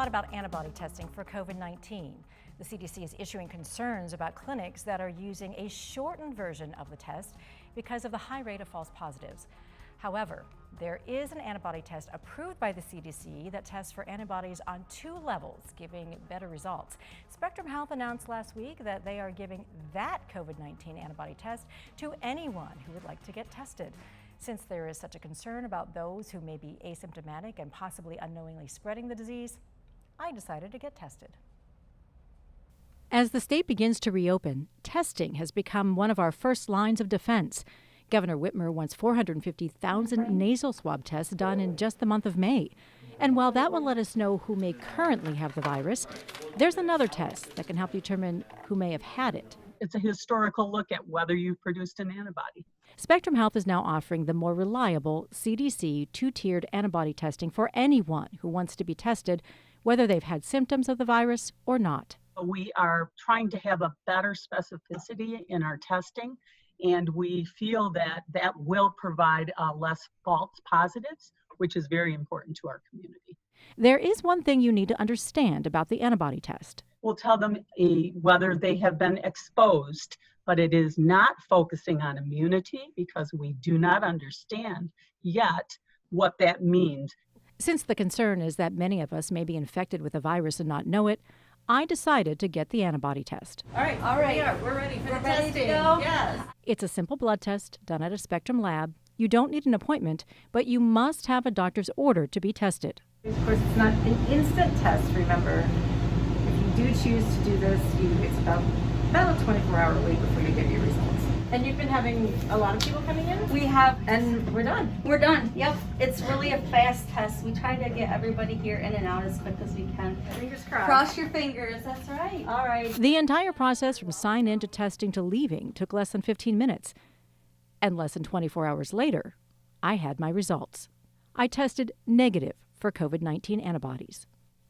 lot about antibody testing for COVID-19. The CDC is issuing concerns about clinics that are using a shortened version of the test because of the high rate of false positives. However, there is an antibody test approved by the CDC that tests for antibodies on 2 levels, giving better results. Spectrum Health announced last week that they are giving that COVID-19 antibody test to anyone who would like to get tested. Since there is such a concern about those who may be asymptomatic and possibly unknowingly spreading the disease, I decided to get tested. As the state begins to reopen, testing has become one of our first lines of defense. Governor Whitmer wants 450,000 nasal swab tests done in just the month of May. And while that will let us know who may currently have the virus, there's another test that can help determine who may have had it. It's a historical look at whether you've produced an antibody. Spectrum Health is now offering the more reliable CDC 2-tiered antibody testing for anyone who wants to be tested, whether they've had symptoms of the virus or not. We are trying to have a better specificity in our testing, and we feel that that will provide less false positives, which is very important to our community. There is one thing you need to understand about the antibody test. We'll tell them whether they have been exposed, but it is not focusing on immunity because we do not understand yet what that means. Since the concern is that many of us may be infected with the virus and not know it, I decided to get the antibody test. All right. We're ready for the testing. To go? Yes. It's a simple blood test done at a Spectrum lab. You don't need an appointment, but you must have a doctor's order to be tested. Of course, it's not an instant test, remember. If you do choose to do this, it's about a 24-hour wait before you get your results. And you've been having a lot of people coming in? We have, and We're done. we're done. Yep, it's really a fast test. We try to get everybody here in and out as quick as we can. Fingers crossed. Cross your fingers, that's right. All right. The entire process from sign-in to testing to leaving took less than 15 minutes. And less than 24 hours later, I had my results. I tested negative for COVID-19 antibodies.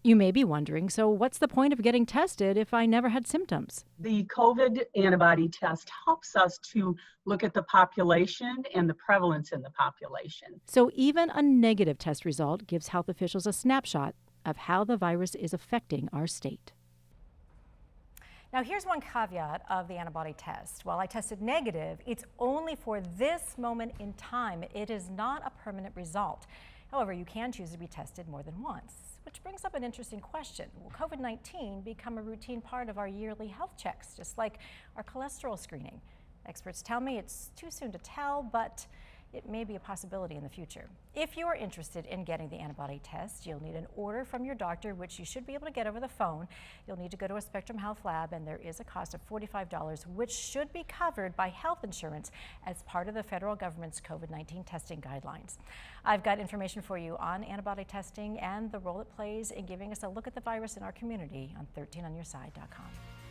You may be wondering, so what's the point of getting tested if I never had symptoms? The COVID antibody test helps us to look at the population and the prevalence in the population. So even a negative test result gives health officials a snapshot of how the virus is affecting our state. Now, here's one caveat of the antibody test. While I tested negative, it's only for this moment in time. It is not a permanent result. However, you can choose to be tested more than once, which brings up an interesting question. Will COVID-19 become a routine part of our yearly health checks, just like our cholesterol screening? Experts tell me it's too soon to tell, but it may be a possibility in the future. If you are interested in getting the antibody test, you'll need an order from your doctor, which you should be able to get over the phone. You'll need to go to a Spectrum Health lab, and there is a cost of $45, which should be covered by health insurance as part of the federal government's COVID-19 testing guidelines. I've got information for you on antibody testing and the role it plays in giving us a look at the virus in our community on 13onyourside.com.